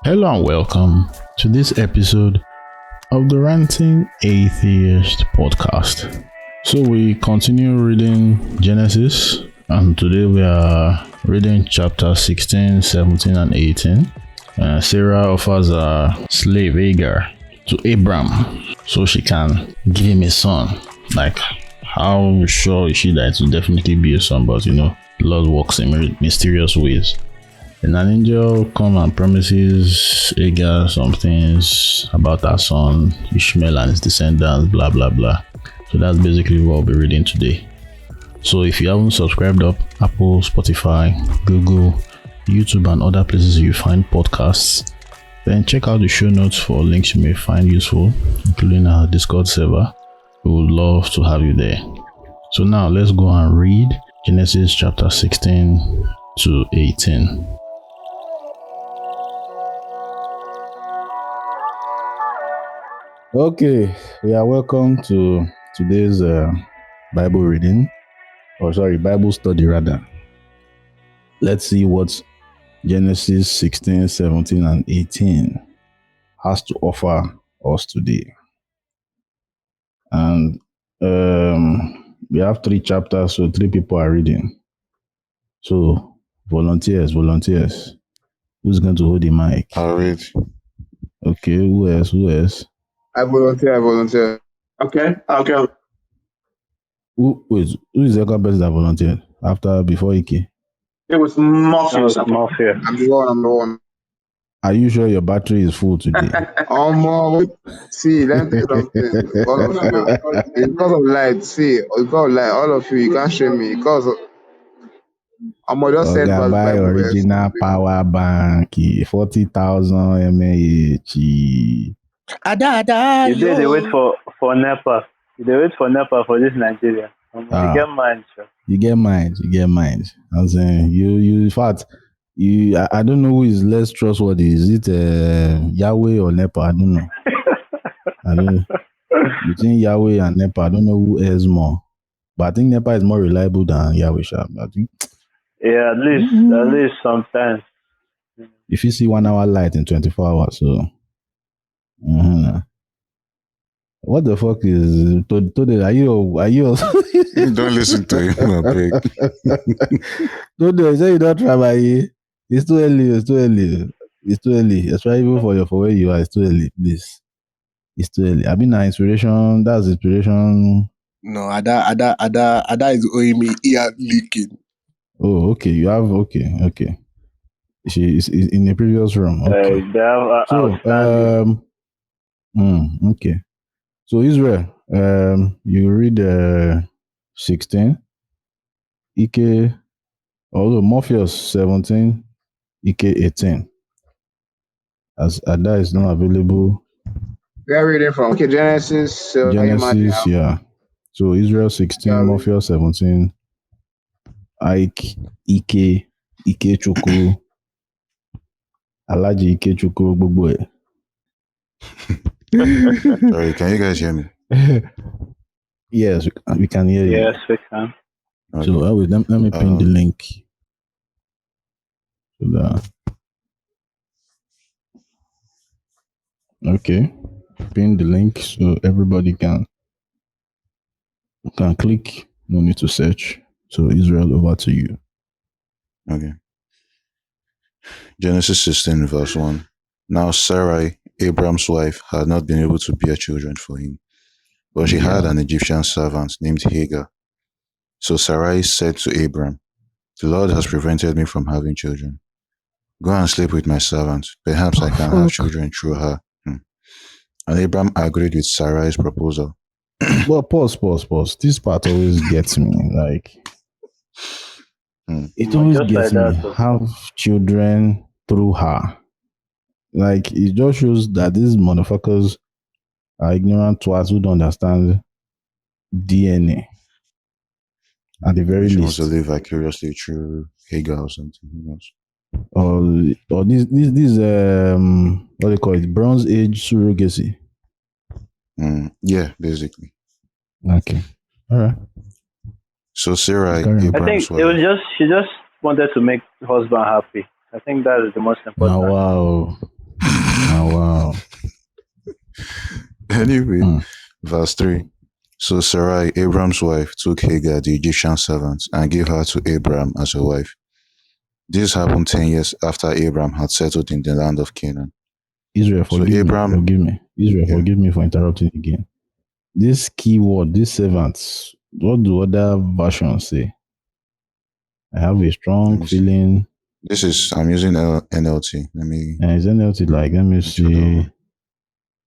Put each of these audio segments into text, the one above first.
Hello and welcome to this episode of the Ranting Atheist podcast. So we continue reading Genesis, and today we are reading chapter 16, 17 and 18. Sarah offers a slave Hagar to Abram so she can give him a son. Like, how sure is she that it will definitely be a son? But the Lord works in mysterious ways. And an angel comes and promises Hagar some things about her son Ishmael and his descendants, blah blah blah. So that's basically what we'll be reading today. So if you haven't subscribed up Apple, Spotify, Google, YouTube and other places you find podcasts, then check out the show notes for links you may find useful, including our Discord server. We would love to have you there. So now let's go and read Genesis chapter 16 to 18. Okay, we are welcome to today's Bible reading, Bible study rather. Let's see what Genesis 16, 17 and 18 has to offer us today. And we have 3 chapters, so 3 people are reading. So volunteers. Who's going to hold the mic? I'll read. Okay, who else? I volunteer. Okay, I'll go. Who is the other person that volunteered before Ike? It was Morpheus. I'm the one. Are you sure your battery is full today? See, let me tell you something. All of you, it's because of light. See, because of light, all of you can't show me. Because I'm just saying about buy Bible original power bank, 40,000 mAh. You did they wait for NEPA. They wait for NEPA for this Nigeria. You get mine, sir. You get mine. I'm saying you in fact, I don't know who is less trustworthy. Is it Yahweh or NEPA? I don't know. Between Yahweh and NEPA, I don't know who is more. But I think NEPA is more reliable than Yahweh. I think. Yeah, at least sometimes. If you see 1 hour light in 24 hours, so. What the fuck is Tode? Are you Don't listen to him, I beg. Tode, say you don't try by you. It's too early. Especially even for where you are, it's too early, please. It's too early. I mean, inspiration, that's inspiration. No, Ada is owing me ear leaking. Oh, okay. You have okay. She is in the previous room. Okay. Okay. So Israel, you read 16, Ike, although Morpheus 17, Ike 18. As Ada is not available. We are reading from Genesis. Genesis, yeah. So Israel 16, Morpheus 17, Ike Chukwu, Alaji Ike Chukwu, Gbogbo. Sorry, can you guys hear me? Yes, we can hear you. Yes, we can. Okay. So let me pin the link. Okay, pin the link so everybody can click. No need to search. So Israel, over to you. Okay. Genesis 16, verse 1. Now Sarai, Abram's wife, had not been able to bear children for him, but she had an Egyptian servant named Hagar. So Sarai said to Abram, "The Lord has prevented me from having children. Go and sleep with my servant. Perhaps I can have children through her." And Abram agreed with Sarai's proposal. Well, pause. This part always gets me. Like, it always gets me. Have children through her. Like, it just shows that these motherfuckers are ignorant twats who don't understand DNA. At the very least. She wants to live vicariously through Hagar or something. Who knows? Or this what do you call it? Bronze Age surrogacy. Yeah, basically. Okay. All right. So Sarai, Abram's wife. She just wanted to make the husband happy. I think that is the most important. Wow. Oh, wow. Anyway, verse 3. So Sarai, Abram's wife, took Hagar, the Egyptian servant, and gave her to Abram as a wife. This happened 10 years after Abram had settled in the land of Canaan. Israel, So forgive Abram, me. Israel, yeah. forgive me for interrupting again. This keyword, these servants, what do other versions say? I have a Let strong me see. feeling. This is, I'm using NLT. Let me Is NLT like, let me check that see one.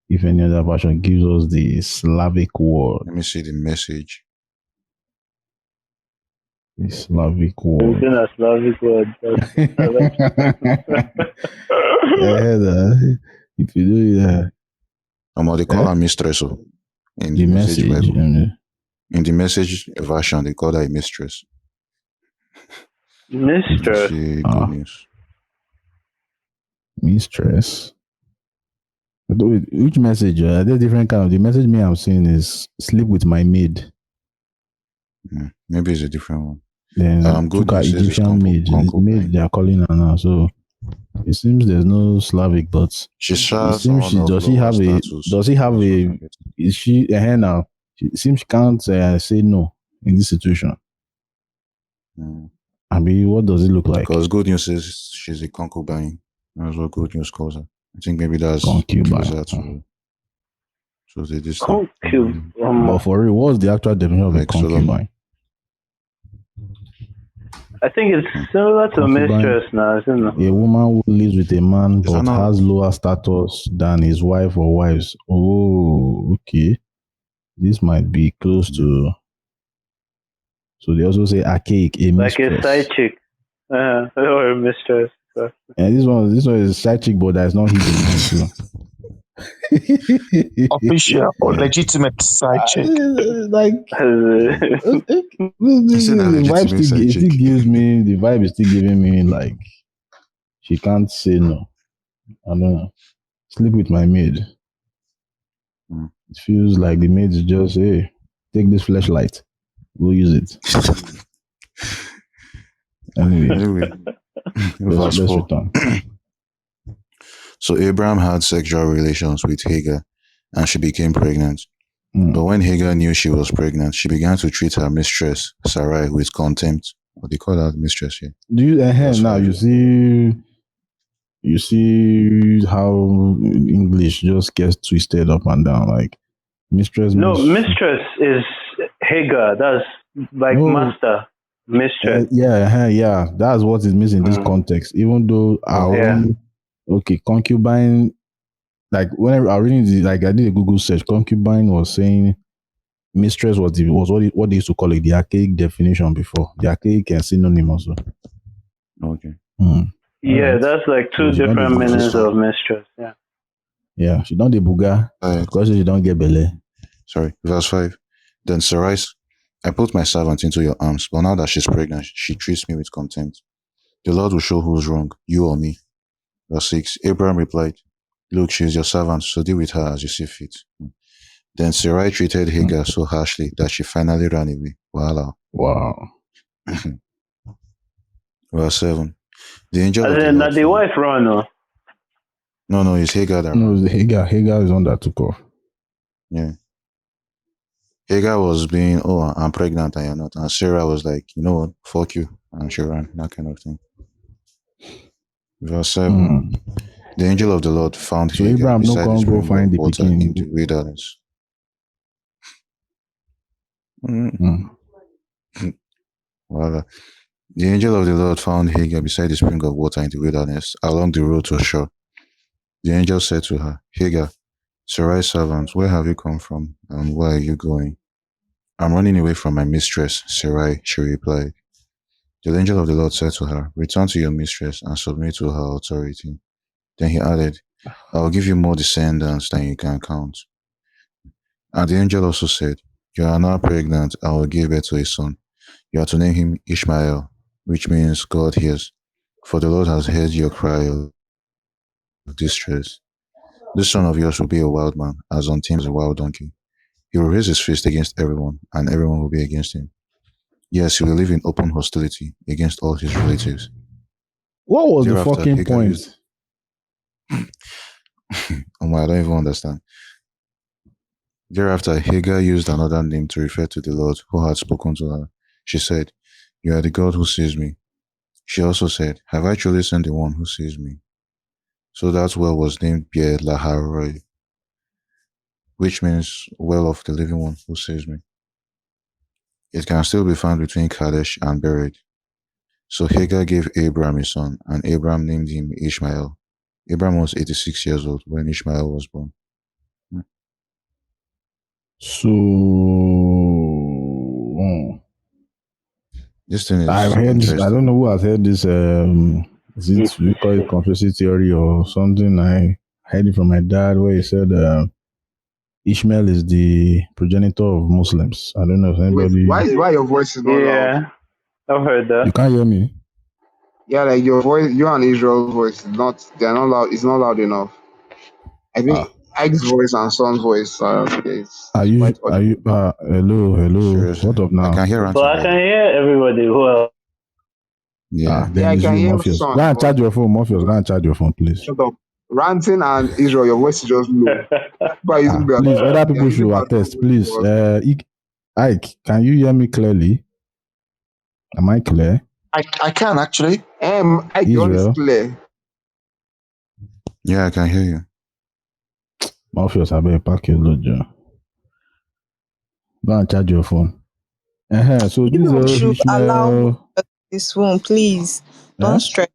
if any other version gives us the Slavic word. Let me see the message. The Slavic You're word. using a Slavic word. If you do that, They call her mistress in the the message message, Bible. In the message version, they call her a mistress. Mistress. See good news. Mistress. Which message? There's different kind of. The message me I'm seeing is sleep with my maid. Maybe it's a different one. Then Good took her news says it's Egyptian maid. Maid they are calling her now. So it seems there's no Slavic, but she it shares seems someone of lower status. does she have a is she a hand now? It seems she can't say no in this situation. I mean, what does it look like? Because good news is she's a concubine. That's what good news calls her. I think maybe that's concubine. closer to the distance. Concubine. But for real, what's the actual definition of a concubine? I think it's similar to mistress now, isn't it? A woman who lives with a man but has lower status than his wife or wives. Oh, okay. This might be close to. So they also say archaic, a mistress. Like a side chick. Or a mistress. And this one is a side chick, but that's not hidden. Official or legitimate side chick. Like the vibe still gives me the vibe is still giving me like she can't say no. I don't know. Sleep with my maid. It feels like the maid is just, hey, take this flashlight. We'll use it. Anyway. Let's return. So Abraham had sexual relations with Hagar and she became pregnant. But when Hagar knew she was pregnant, she began to treat her mistress, Sarai, with contempt. What they call her mistress here. Do you now you see how English just gets twisted up and down, like mistress. No, mistress is Hagar. That's like master. Mistress. Yeah. That's what is missing in this context. Even though concubine. Like whenever I reading I did a Google search, concubine was saying mistress was what they used to call it, the archaic definition before. The archaic and synonym also. Okay. Yeah, that's like two different meanings of mistress. Yeah. Yeah, she don't the buga because she don't get belly. Sorry, verse 5. Then Sarai, I put my servant into your arms, but now that she's pregnant, she treats me with contempt. The Lord will show who's wrong, you or me. Verse 6. Abraham replied, look, she is your servant, so deal with her as you see fit. Then Sarai treated Hagar so harshly that she finally ran away. Wow. Verse 7. The angel of the Lord. The wife ran, no? No, it's Hagar that ran. No, it's Hagar. Hagar is on that took off. Yeah. Hagar was being, I'm pregnant and you're not. And Sarah was like, you know what, fuck you. And she ran, that kind of thing. Verse 7. The angel of the Lord found Hagar Abraham beside the spring find of water in the wilderness. Well, the angel of the Lord found Hagar beside the spring of water in the wilderness, along the road to shore. The angel said to her, Hagar, Sarai's servant, where have you come from, and where are you going? I'm running away from my mistress, Sarai, she replied. The angel of the Lord said to her, return to your mistress and submit to her authority. Then he added, I will give you more descendants than you can count. And the angel also said, you are now pregnant and will give birth to a son. You are to name him Ishmael, which means God hears, for the Lord has heard your cry of distress. This son of yours will be a wild man, as untamed as a wild donkey. He will raise his fist against everyone, and everyone will be against him. Yes, he will live in open hostility against all his relatives. What was the fucking point? I don't even understand. Thereafter, Hagar used another name to refer to the Lord who had spoken to her. She said, "You are the God who sees me." She also said, "Have I truly seen the one who sees me?" So that well was named Beer Laharoi, which means well of the living one who sees me. It can still be found between Kadesh and Bered. So Hagar gave Abram a son, and Abram named him Ishmael. Abram was 86 years old when Ishmael was born. So This thing is I've heard this. I don't know who has heard this. Is it we call it conspiracy theory or something? I heard it from my dad where he said Ishmael is the progenitor of Muslims. I don't know if anybody. Wait, why your voice is not loud? Yeah, I've heard that. You can't hear me. Yeah, like your voice, you and Israel's voice is not. They're not loud. It's not loud enough. I think Ike's voice and Son's voice Are you? Are you? Hello. Seriously, What up now? I can hear But I can hear everybody who else. Yeah. Then I it's can you, hear Morpheus. Son. Go and charge your phone, Morpheus. Go and charge your phone, please. Shut up. Ranting and Israel, your voice is just low. Please, other people should attest. Please, Ike, can you hear me clearly? Am I clear? I can actually. Ike, your is clear. Yeah, I can hear you. Morpheus, I better pack your load, Joe. Go and charge your phone. So You this is should allow Ishmael. this one, please. Don't stress.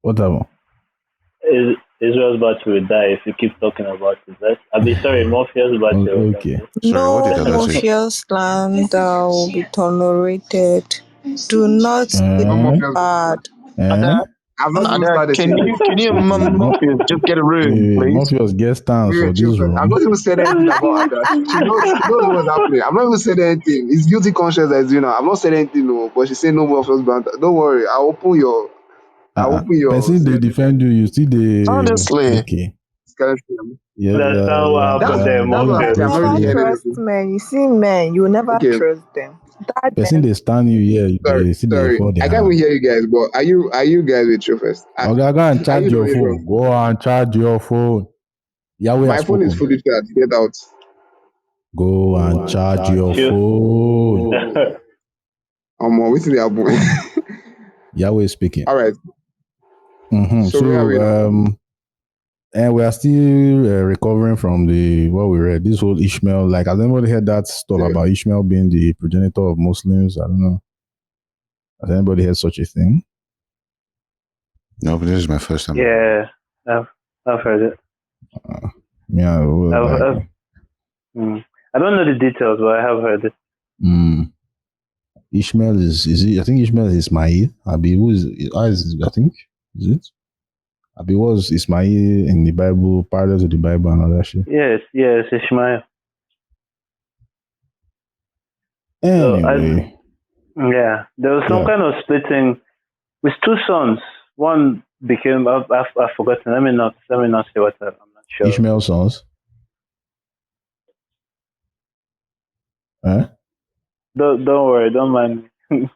What happened? Israel's battery will die if you keep talking about it. I'll be sorry, Morpheus battery will die. Okay. Sorry, what did No Allah say? Morpheus slander will be tolerated. Do not say bad. I've not even started. Can you Morpheus just get a room, please? Morpheus, get stance for this room. I've not even said anything about Ada. She knows what's happening. I'm not even saying anything. It's guilty conscience as you know. I'm not saying anything, no. But she said no more first banter. Don't worry. I'll open your. Person they defend you. You see the honestly. Okay. Yeah, that's what happened there, Morpheus. You never trust men. You see men, you never trust them. Person they stand you here. They see they for I can't even hear you guys. But are you guys with you first? Okay, go and charge your phone. Go and charge your phone. Yahweh My phone is fully charged. Get out. Go and charge your phone. What's the album? Yahweh speaking. All right. So and we are still recovering from what we read. This whole Ishmael, like, has anybody heard that stuff about Ishmael being the progenitor of Muslims? I don't know. Has anybody heard such a thing? No, but this is my first time. Yeah, I've heard it. I don't know the details, but I have heard it. Ishmael is he? I think Ishmael is Ismail. Abi, who is? I think is it? Abi was Ismail in the Bible, parallel to the Bible and all that shit. Yes, Ishmael. Anyway. So there was some kind of splitting with two sons. One became I've forgotten. Let me not say what I'm not sure. Ishmael's sons. Don't worry, don't mind me.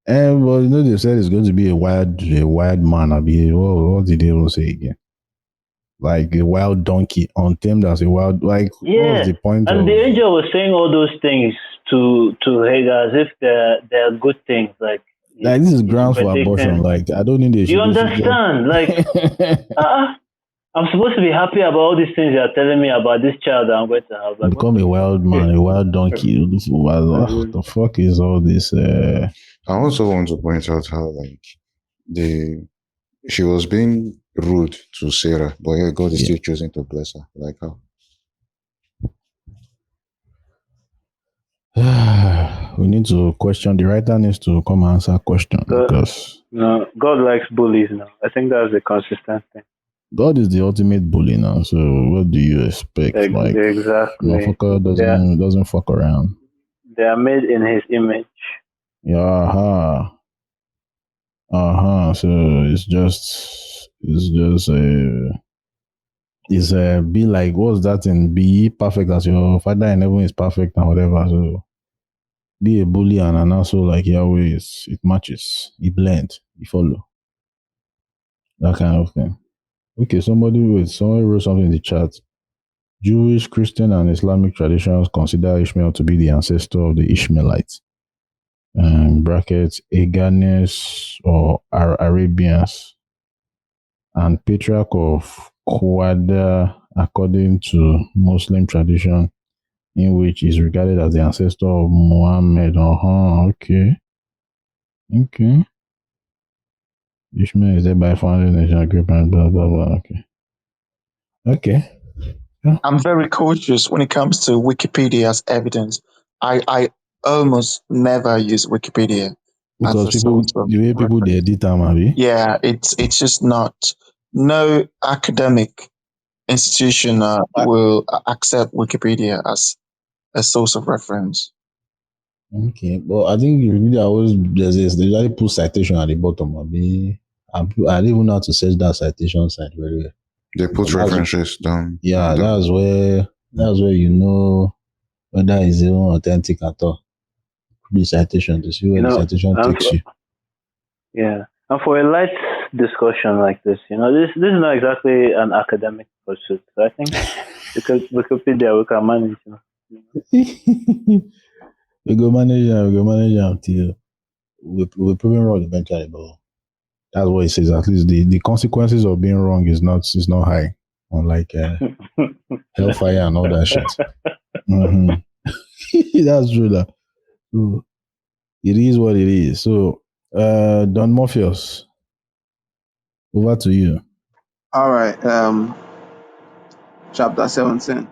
Well, they said it's going to be a wild man. What did they even say again? Like a wild donkey, untamed as a wild. Like, what was the point? And the angel was saying all those things to Hagar as if they're good things. Like this is grounds for abortion. Like, I don't need. You understand? Like, I'm supposed to be happy about all these things you're telling me about this child that I'm going to have. Like, become a wild man, a wild donkey. What the fuck is all this? I also want to point out how she was being rude to Sarah, but God is still choosing to bless her. Like how? We need to question. The writer needs to come answer question because God likes bullies now. I think that's the consistent thing. God is the ultimate bully now. So what do you expect? Like, exactly. Motherfucker doesn't fuck around. They are made in His image. Yeah. So it's be like, what's that in? Be perfect as your Father in heaven is perfect and whatever. So be a bully and also like Yahweh it matches, it blends, you follow. That kind of thing. Okay, somebody wrote something in the chat. Jewish, Christian, and Islamic traditions consider Ishmael to be the ancestor of the Ishmaelites. Brackets, Agarnes or Arabians, and patriarch of Quada, according to Muslim tradition, in which is regarded as the ancestor of Muhammad. Okay. Ishmael is thereby founded nation group and blah blah blah. Okay. Yeah. I'm very cautious when it comes to Wikipedia as evidence. I almost never use Wikipedia Because people, the way people they edit them, maybe. Yeah, it's just not. No academic institution will accept Wikipedia as a source of reference. Okay, but I think Wikipedia always they usually put citation at the bottom. I don't even know how to search that citation site very well. They put references down. Yeah, that's where you know whether it's even authentic at all. The citation to see where the citation takes you. Yeah, and for a light discussion like this, this is not exactly an academic pursuit. So I think because Wikipedia we can manage. We go manage until we're proven wrong eventually, but that's what it says. At least the consequences of being wrong is not high, unlike hellfire and all that shit. Mm-hmm. That's true. That so it is what it is. So, Don Morpheus, over to you. All right. Chapter 17.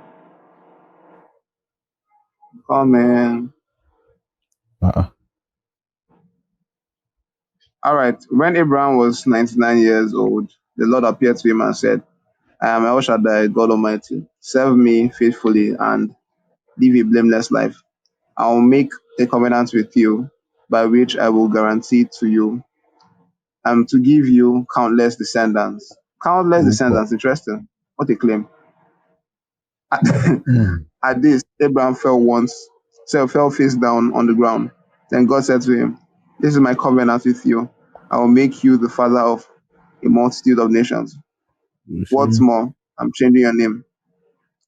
Oh man. All right. When Abraham was 99 years old, the Lord appeared to him and said, I am El Shaddai, God Almighty. Serve me faithfully and live a blameless life. I will make a covenant with you by which I will guarantee to you to give you countless descendants. Countless descendants, interesting. What a claim. At this, Abraham fell face down on the ground. Then God said to him, this is my covenant with you. I will make you the father of a multitude of nations. What's more, I'm changing your name.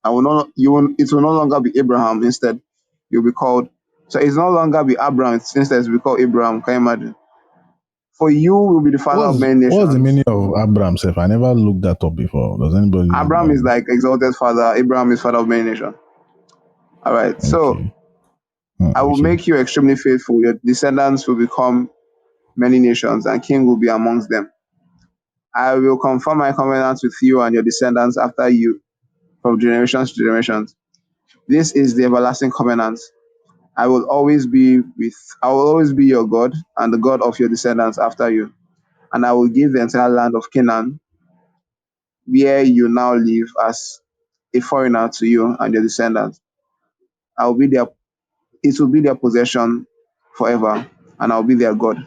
It will no longer be Abraham. Instead, you'll be called. So it's no longer be Abram. Instead, it's be called Abraham. Can you imagine? For you will be the father of many nations. What's the meaning of Abram? I never looked that up before. Does anybody know? Abram is like exalted father. Abraham is father of many nations. All right. So I will make you extremely faithful. Your descendants will become many nations, and king will be amongst them. I will confirm my covenant with you and your descendants after you from generations to generations. This is the everlasting covenant. I will always be your God and the God of your descendants after you. And I will give the entire land of Canaan, where you now live, as a foreigner to you and your descendants. It will be their possession forever, and I'll be their God.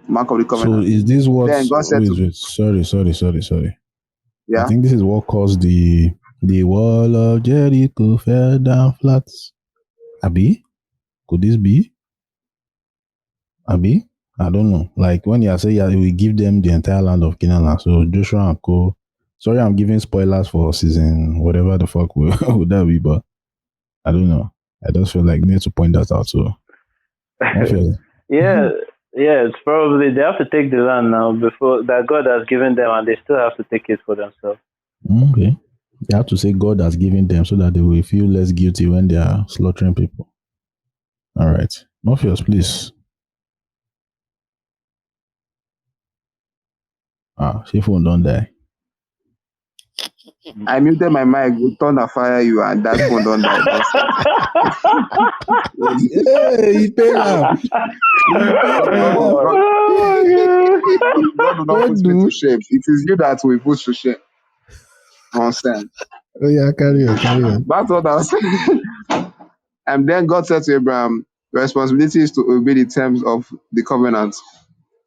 Mark of the covenant. So is this what? Then God said Sorry. Yeah. I think this is what caused the wall of Jericho fell down flat. Abi? Could this be? Abi? I don't know. Like when you say we give them the entire land of Canaan. So Joshua and Co. Sorry, I'm giving spoilers for season whatever the fuck would that be, but I don't know. I just feel like need to point that out. So yeah, it's probably they have to take the land now before that God has given them, and they still have to take it for themselves. Okay. They have to say God has given them so that they will feel less guilty when they are slaughtering people. All right. Morpheus, please. She phone don't die. I muted my mic, we thunder fire you, and that phone don't die. Hey, he paid now. God will not put me to shame. It is you that will put to shame. Understand? Oh yeah, carry on. That's what I was saying. And then God said to Abraham, your responsibility is to obey the terms of the covenant.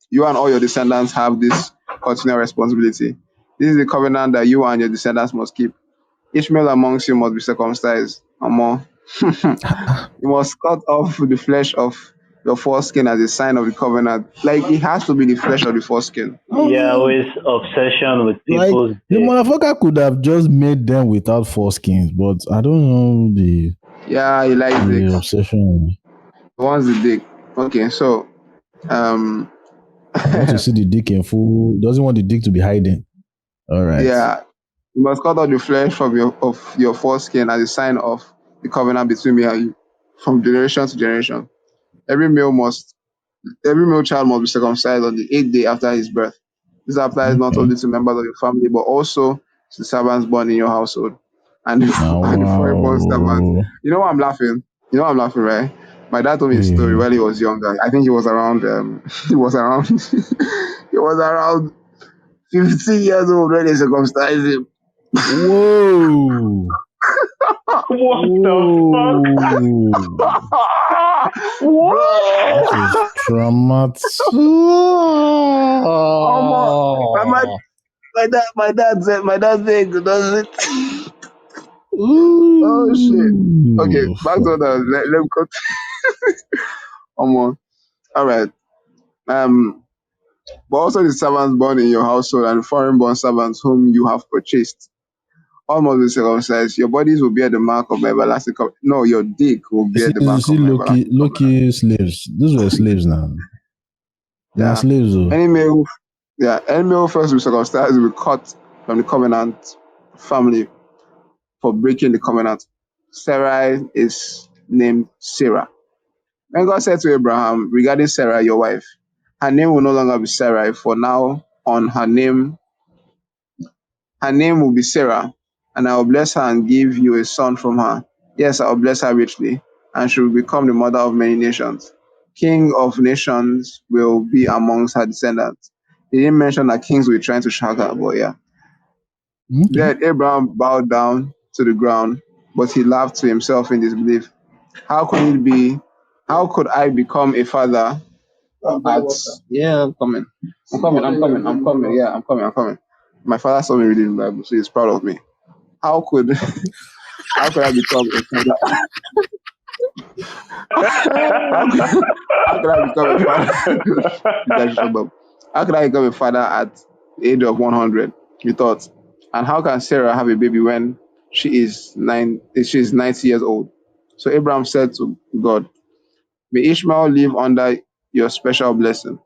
You and all your descendants have this continual responsibility. This is the covenant that you and your descendants must keep. Ishmael amongst you must be circumcised, or more. You must cut off the flesh of your foreskin as a sign of the covenant. Like it has to be the flesh of the foreskin. Yeah, with obsession with Like people's the dick. motherfucker could have just made them without foreskins, but I don't know Yeah, he likes the dicks. obsession. He wants the dick. Okay, so um I want to see the dick in full. Doesn't want the dick to be hiding. All right. yeah, you must cut out the flesh from your foreskin as a sign of the covenant between me and you, from generation to generation. Every male child must be circumcised on the 8th day after his birth. This applies not Okay. only to members of your family, but also to the servants born in your household and Now, and the foreign-born servants. wow. You know why I'm laughing? You know why I'm laughing, right? My dad told me a story Hey. while he was younger. I think he was around he was around he was around 15 years old when they circumcised him. Whoa. What the fuck? Whoa. That Bro! is traumatic. My dad said does it. Oh shit. Okay, Ooh. back to that. Let me cut. All right. Um, but also the servants born in your household and foreign born servants whom you have purchased. All must be circumcised. Your bodies will bear the mark of my everlasting covenant. No, your dick will bear the You mark see of my everlasting covenant. Loki slaves. These were slaves now. Now Yeah. slaves though. Any male, yeah, any male first to be circumcised will be cut from the covenant family for breaking the covenant. Sarai is named Sarah. When God said to Abraham regarding Sarah, your wife, her name will no longer be Sarai, for now on her name will be Sarah, and I will bless her and give you a son from her. Yes, I will bless her richly, and she will become the mother of many nations. King of nations will be amongst her descendants. He didn't mention that kings were trying to shag her, but yeah. Okay. Then Abraham bowed down to the ground, but he laughed to himself in disbelief. How could it be? How could I become a father yeah, I'm coming. Yeah, I'm coming. My father saw me reading the Bible, so he's proud of me. How could how could I become a father? How could I become a father? You guys should shut up. How could I become a father at the age of 100? You thought. And how can Sarah have a baby when she is 90 years old? So Abraham said to God, may Ishmael live under your special blessing.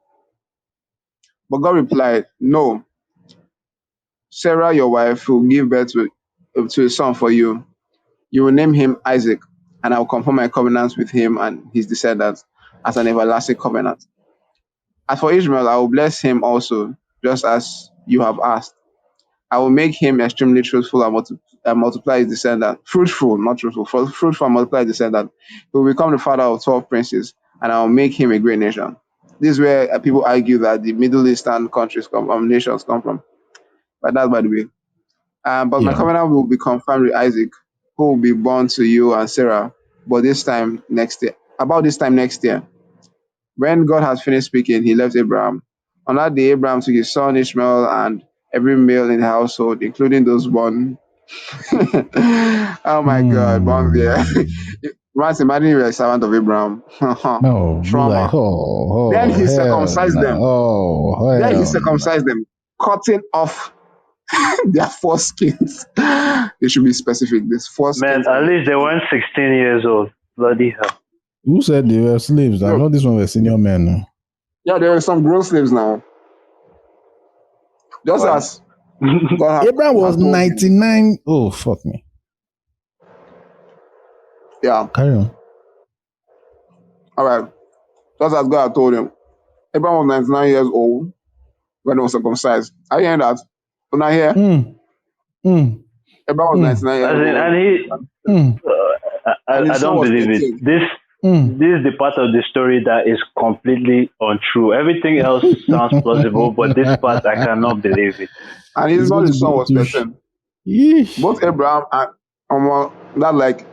But God replied, no, Sarah, your wife, will give birth to a son for you. You will name him Isaac, and I will confirm my covenant with him and his descendants as an everlasting covenant. As for Ishmael, I will bless him also, just as you have asked. I will make him extremely truthful and multiply his descendant. Fruitful, not truthful, fruitful and multiply his descendant. He will become the father of 12 princes, and I will make him a great nation. This is where people argue that the Middle Eastern nations come from. But that's by the way. But my Yeah. covenant will be confirmed with Isaac, who will be born to you and Sarah, but this time next year. About this time next year. When God had finished speaking, he left Abraham. On that day, Abraham took his son Ishmael and every male in the household, including those born. Oh my God, born there. Once imagine you're a servant of Abraham. No, be like, Trauma. Then oh, he hell circumcised no. them. Oh, Then he hell no. circumcised them, cutting off their foreskins. They should be specific. These Man, foreskins at are least they weren't 16 years old. Bloody hell. Who said they were slaves? I no. thought this one were senior men. No? Yeah, there are some grown slaves now. Just Wow. as God Abraham was had told him. 99. Oh, fuck me. Yeah. Carry on. All right. Just as God had told him. Abraham was 99 years old when he was circumcised. Are you hearing that? So now here, Mm, mm, Abraham was mm, 99 As years in, old and he, mm, and I his son don't was believe it. 13. mm. This is the part of the story that is completely untrue. Everything else sounds plausible, but this part I cannot believe it. And his It's going not to his son go was to 13. Yeesh. Both Abraham and that like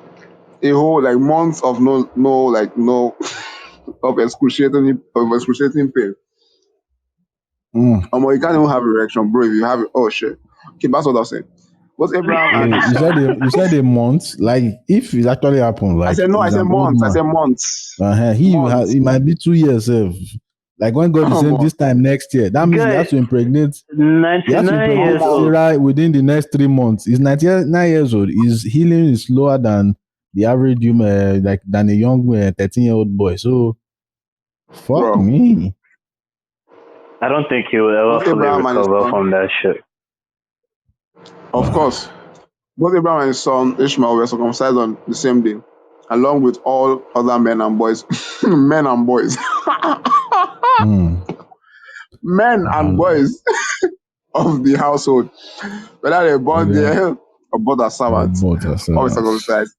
a whole like months of no of excruciating pain. Mm. You can't even have erection, bro. If you have it, oh shit. Okay, that's what I was saying. Both Abraham and you said a month. Like if it actually happened, I like said no, I he's said an old months. I man. said months. He might be 2 years. Like when God is saying this time next year, that means he has to impregnate. He has to 99 impregnate years old. Sarah within the next 3 months. He's 99 years old. His healing is slower than the average human, like than a young 13-year-old boy. So fuck Bro. me. I don't think he will ever Both fully Abraham and his recover son. from that shit. Of course. Both Abraham and his son Ishmael were circumcised on the same day, along with all other men and boys. Men and boys. Men and boys of the household. Whether they born there or born as servants, always circumcised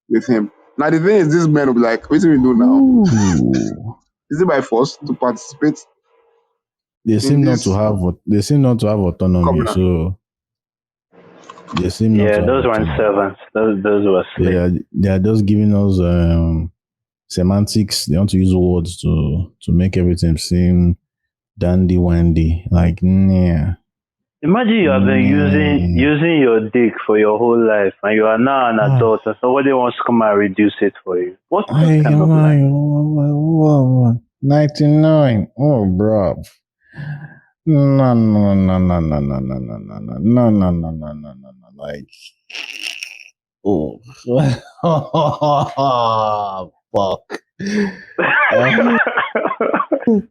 with him. Now the thing is, these men will be like, what do we do now? Ooh. Is it by force to participate? They seem not to have autonomy, covenant? so they seem not to have those weren't autonomy. servants. Those were slaves. They are just giving us semantics. They want to use words to make everything seem dandy wandy. Like yeah. Imagine you have been using your dick for your whole life, and you are now an adult, and somebody wants to come and reduce it for you. What kind of life? 99. Oh, bro. No. Like, oh, fuck.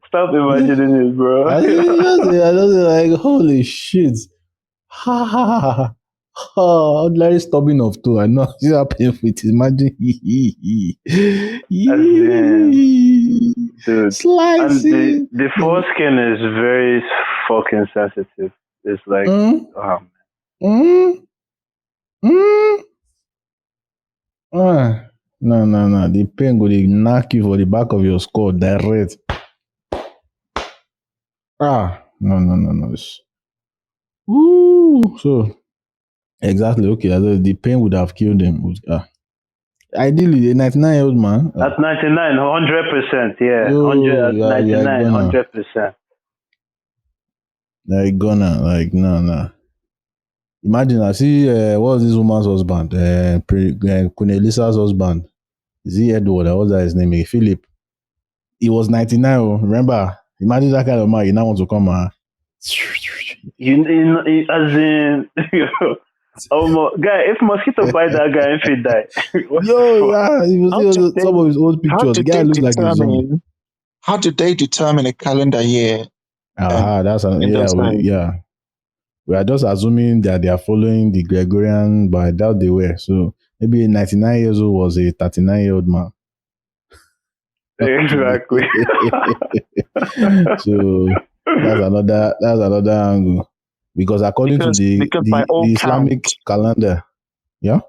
Stop imagining it, bro. I just like, holy shit. Ha ha ha. Ordinary stubbing of toe. I know it's happening with it. Imagine. Dude. Slicing. And the foreskin is very fucking sensitive. It's like, No. The pain will knock you for the back of your skull direct. No. Ooh. So, exactly. Okay. The pain would have killed him. Ideally, a 99-year-old man. At 99, 100%. Yeah. 100%. Like, gonna. Like, no. Imagine, I see, what was this woman's husband? Queen Elisa's husband. Is he Edward? What was his name? Philip. He was 99. Remember? Imagine that kind of man. You now want to come and... As in... guy, if mosquito bite that guy, if he die. You see some of his old pictures. The guy looks like a zombie. How do they determine a calendar year? We are just assuming that they are following the Gregorian, but I doubt they were. So maybe a 99 years old was a 39-year-old man. Exactly. So that's another angle. Because according to the Islamic calendar, yeah,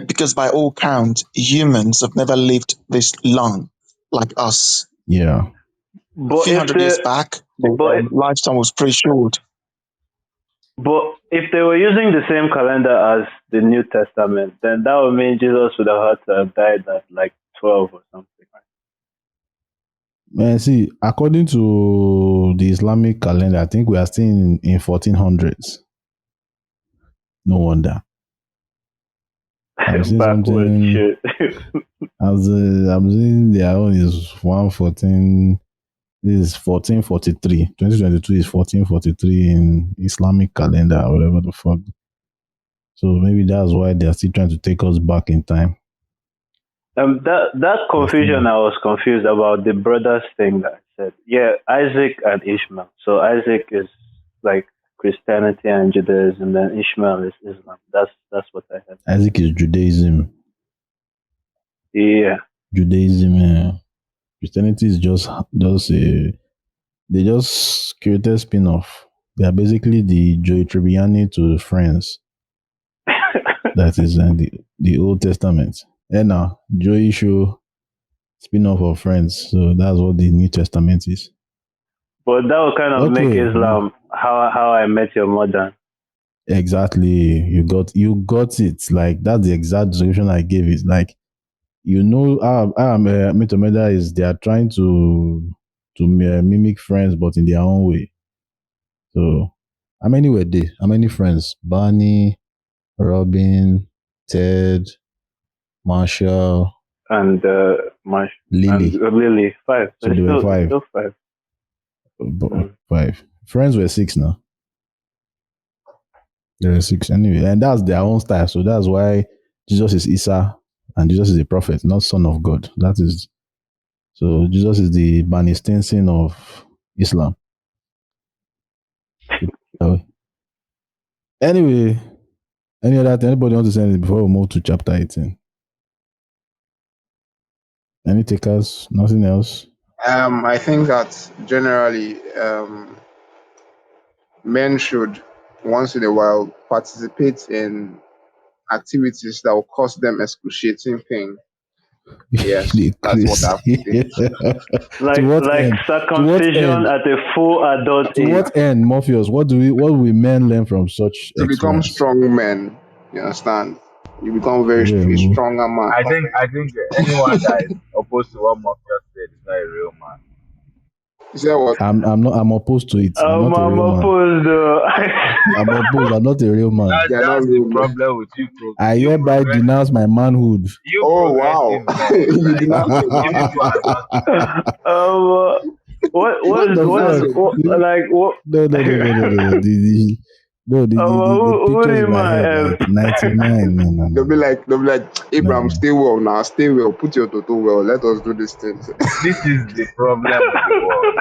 because by all count, humans have never lived this long, like us. Yeah, a few hundred years back, the lifetime was pretty short. But if they were using the same calendar as the New Testament, then that would mean Jesus would have had to have died at like 12 or something. Man, see, according to the Islamic calendar, I think we are still in 1400s. No wonder. I'm seeing something. Shit. I'm seeing their own is 114. This is 1443. 2022 is 1443 in Islamic calendar or whatever the fuck. So maybe that's why they are still trying to take us back in time. That confusion, I was confused about the brothers thing that I said. Yeah, Isaac and Ishmael. So Isaac is like Christianity and Judaism, and Ishmael is Islam. That's what I had. Isaac is Judaism. Yeah. Judaism. Christianity is just they just created spin-off. They are basically the Joey Tribbiani to the Friends. That is the Old Testament. And now Joey show spin-off of Friends. So that's what the New Testament is. But that would kind of make Islam how I Met Your Mother. Exactly. You got it. Like that's the exact description I gave it. Like Met Your Mother is they are trying to mimic Friends, but in their own way. So how many were they? How many friends? Barney, Robin, Ted, Marshall, and Lily. and Lily. 5. So there were 5. Still 5. 5. Friends were 6 now. There were 6 anyway, and that's their own style. So that's why Jesus is Isa, and Jesus is a prophet, not son of God. That is. So Jesus is the Barney Stinson of Islam. Anyway, anybody want to say anything before we move to chapter 18? Any takers? Nothing else? I think that generally men should once in a while participate in activities that will cause them excruciating pain. Yes, that's what I have to say. Like circumcision at a full adult age. To what end, Morpheus? What do we men learn from such To become experience? strong men, you understand? You become very stronger man. I think anyone that is opposed to what Morpheus said is not a real man. You say what? I'm opposed to it. I'm not a real opposed. I'm opposed. I'm not a real man. That's the problem with you. I hereby denounce my manhood. Oh wow! You denounce your manhood. What is like what? No, the pictures in my head like 99. No. They'll be like, Abram, stay well now, stay well, put your toto well, let us do this thing. This is the problem with the world.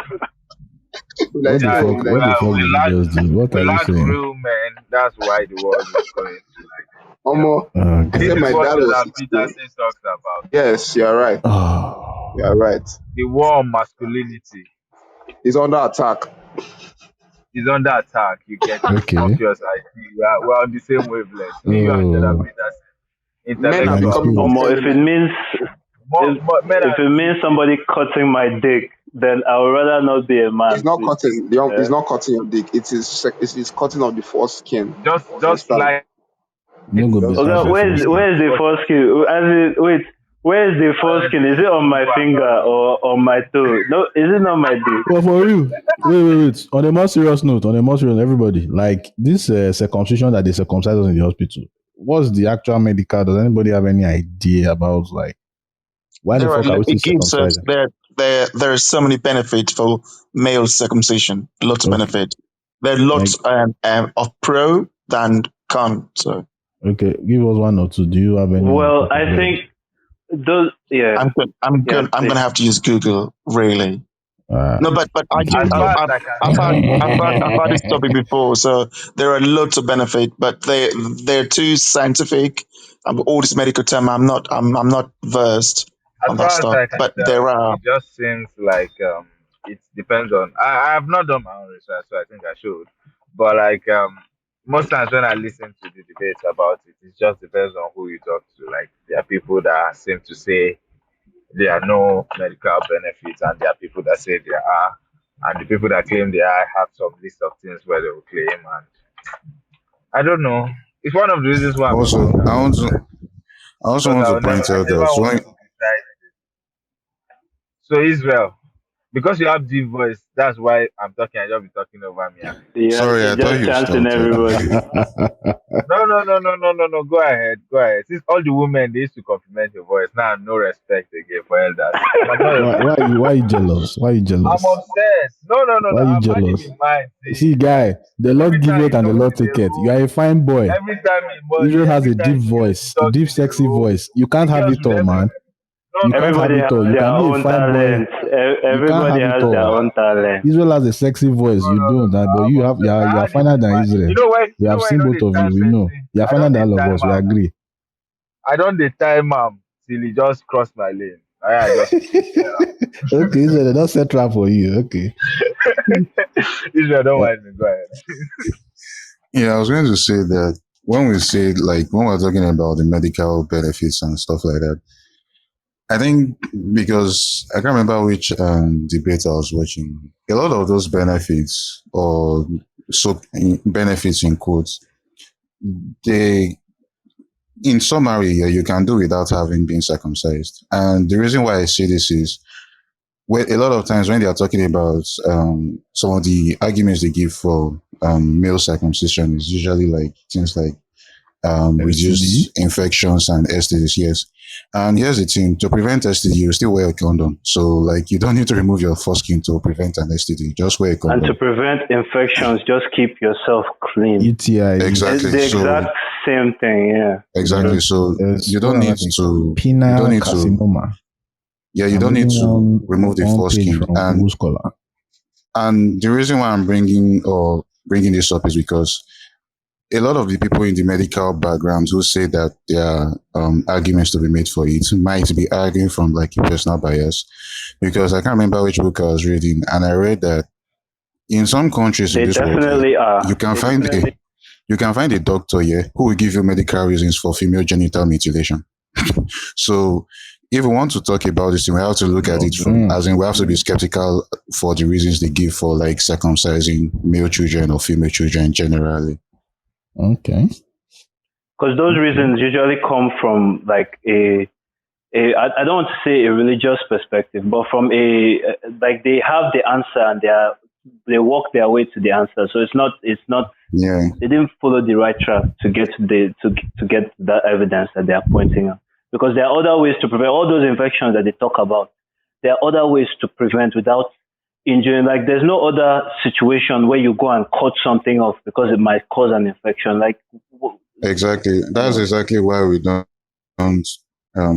What the fuck did you just do? What are you saying? Real men, that's why the world is going to this is what Peter says talks about. Yes, you're right. You're right. The war on masculinity is under attack. Is under attack. You get okay. Obvious. I see. We're on the same wavelength. You and if it means if it means somebody cutting my dick, then I would rather not be a man. It's not cutting. It's not cutting your dick. It is cutting of the foreskin. Just like. Where's the foreskin? Wait. Where is the foreskin? Is it on my finger or on my toe? No, is it not my dick? Well, for you, wait. On a more serious note, everybody, like this circumcision that they circumcise us in the hospital, what's the actual medical? Does anybody have any idea about like why the fuck are we still circumcising? There are so many benefits for male circumcision. Lots of benefit. There are lots of pro than con. So okay, give us one or two. Do you have any? Well, I think. I'm gonna have to use Google really. No, but I've had this topic before, so there are lots of benefit, but they're too scientific. All this medical term, I'm not versed on that stuff. But there are. It just seems like it depends on. I have not done my own research, so I think I should. But like most times when I listen to the debates about it, it just depends on who you talk to. Like there are people that seem to say there are no medical benefits, and there are people that say there are, and the people that claim there are have some list of things where they will claim, and I don't know. It's one of the reasons why. I also want to point out that so Israel. Because you have deep voice, that's why I'm talking. I just be talking over me. Yeah, sorry, I thought you chanting everybody. No. Go ahead. Since all the women they used to compliment your voice, now no respect again for elders. Why are you jealous? Why are you jealous? I'm obsessed. No. Why are you jealous? See, guy, the Lord give it and the Lord take it. You are a fine boy. Every time Israel has a deep voice, a deep, sexy voice. You can't have it all, man. You can't have it all. You can be a fine boy. Everybody has their own talent. Israel has a sexy voice. You don't, but you are finer than Israel. We have seen both of you. We know. You are finer than all of us. We agree. I don't the time till he just crossed my lane. Okay, Israel, they don't set trap for you. Okay. Israel, don't mind me. Go ahead. Yeah, I was going to say that when we're talking about the medical benefits and stuff like that, I think because I can't remember which debate I was watching, a lot of those benefits or benefits in quotes, they, in summary, you can do without having been circumcised. And the reason why I say this is, a lot of times when they are talking about some of the arguments they give for male circumcision is usually like things like reduce infections and STDs. Yes. And here's the thing: to prevent STD, you still wear a condom. So, like, you don't need to remove your foreskin to prevent an STD. Just wear a condom. And to prevent infections, just keep yourself clean. UTI. Exactly. The exact same thing. Yeah. Exactly. So you don't need to. Penile You don't need carcinoma. to. Yeah, you don't need to remove the foreskin. And the reason why I'm bringing this up is because a lot of the people in the medical background who say that there are arguments to be made for it might be arguing from like a personal bias, because I can't remember which book I was reading, and I read that in some countries in this world, you can find a doctor here who will give you medical reasons for female genital mutilation. So if we want to talk about this, we have to look at it from, as in, we have to be skeptical for the reasons they give for like circumcising male children or female children generally. Okay. Because those reasons usually come from like I don't want to say a religious perspective, but from like they have the answer and they walk their way to the answer. So it's not yeah, they didn't follow the right track to get to get that evidence that they are pointing out. Because there are other ways to prevent all those infections that they talk about. There are other ways to prevent without injuring. Like there's no other situation where you go and cut something off because it might cause an infection. Like exactly. That's exactly why we don't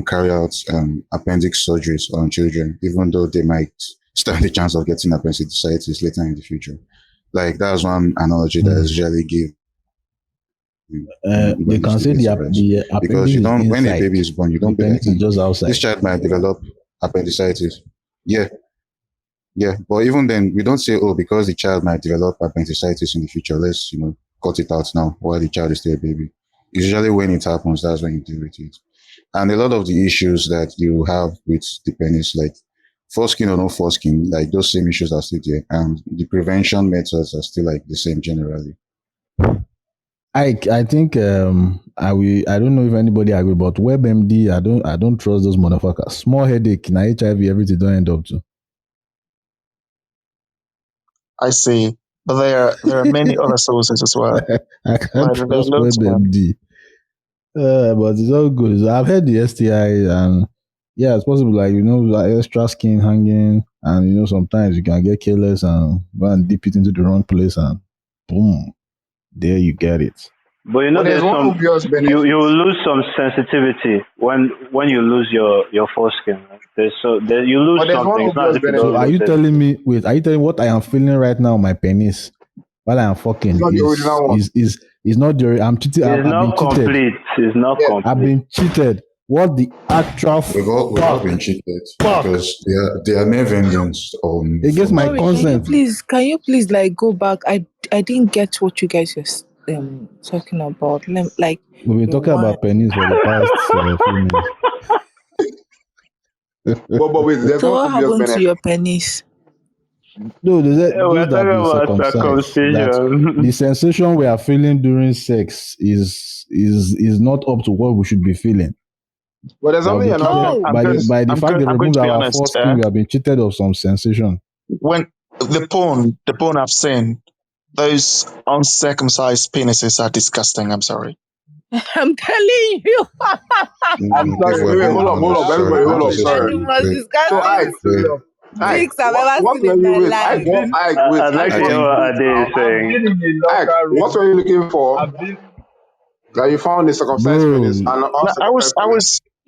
carry out appendix surgeries on children, even though they might stand the chance of getting appendicitis later in the future. Like that's one analogy that is usually given. They can say the because you don't, when a inside. baby is born, you don't pay attention. Just outside. This child might develop appendicitis. Yeah. But even then, we don't say, oh, because the child might develop appendicitis in the future, let's cut it out now while the child is still a baby. Usually, when it happens, that's when you deal with it. And a lot of the issues that you have with the penis, like foreskin or no foreskin, like those same issues are still there, and the prevention methods are still like the same generally. I think I don't know if anybody agree, but WebMD, I don't trust those motherfuckers. Small headache, na HIV, everything don't end up to. I see, but there are many other sources as well. I can't trust WebMD. But it's all good. So I've heard the STI, and yeah, it's possible, like like extra skin hanging, and sometimes you can get careless and go and dip it into the wrong place, and boom, there you get it. But there's some you lose some sensitivity when you lose your foreskin. You lose something. So are you telling me? Wait, are you telling me what I am feeling right now? My penis while I am fucking is not the. I'm cheating. It's not complete. It's not complete. I've been cheated. What the actual? We've all been cheated because they are never endings. Against my consent. Can you please like go back? I didn't get what you guys were talking about. Like we've been talking about penis for the past few minutes. So what happened to your penis? No, we're talking about circumcision. The sensation we are feeling during sex is not up to what we should be feeling. But there's something you're not. By the fact that we removed our foreskin, we have been cheated of some sensation. When the porn I've seen, those uncircumcised penises are disgusting. I'm sorry. I'm telling you. I'm sorry. Hold up. Everybody, hold up. Sorry. So I've ever seen in my life. I'd like to hear what Ade is saying. What were you looking for? That you found the circumcised penis. I was.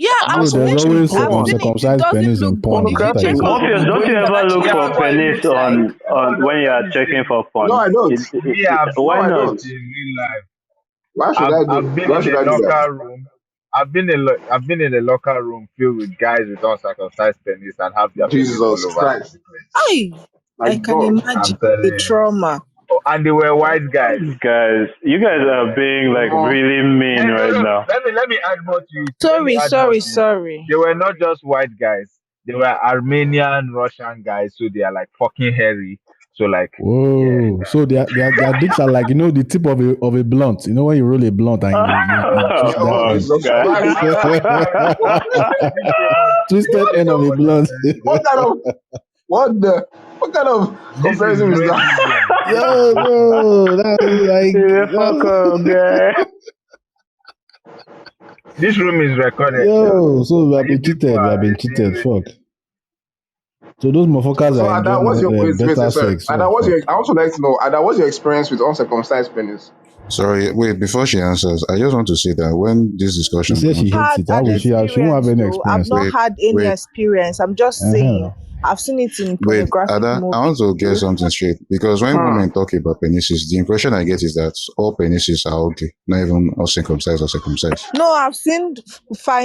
Yeah, there's always circumcised penis in porn. Don't you ever look for penis on when you are checking for porn? No, I don't. Why not? In real life. Why should I do that? I've been in a locker room filled with guys with uncircumcised penis and have their penis all over. Christ. I can imagine the trauma. Oh, and they were white guys. Guys, you guys are being like really mean right now. Let me add more to it. Sorry. They were not just white guys. They were Armenian, Russian guys, so they are like fucking hairy. So like, whoa! Yeah. So their dicks are like the tip of a blunt. When you roll a blunt and you twisted end of a blunt. What kind of comparison is that? Yo, bro, that's like fuck up, guy. This room is recorded. Yo, so we have You been people cheated. We have are been listening cheated. to Fuck. So those motherfuckers So are Ada, enjoying what's your better sorry? sex. Ada, So what's fuck. your? I also like to know, Ada, what's your experience with uncircumcised penis? Sorry, wait, before she answers, I just want to say that when this She discussion says she comes, hates Had it. How an will she have? She won't have experience any though. I've experience. not wait, had any wait, experience. I'm just Uh-huh. saying. I've seen it in wait, pornographic Ada, I movies. want to get something straight. Because when Hmm. women talk about penises, the impression I get is that all penises are ugly, not even all circumcised or circumcised. No, I've seen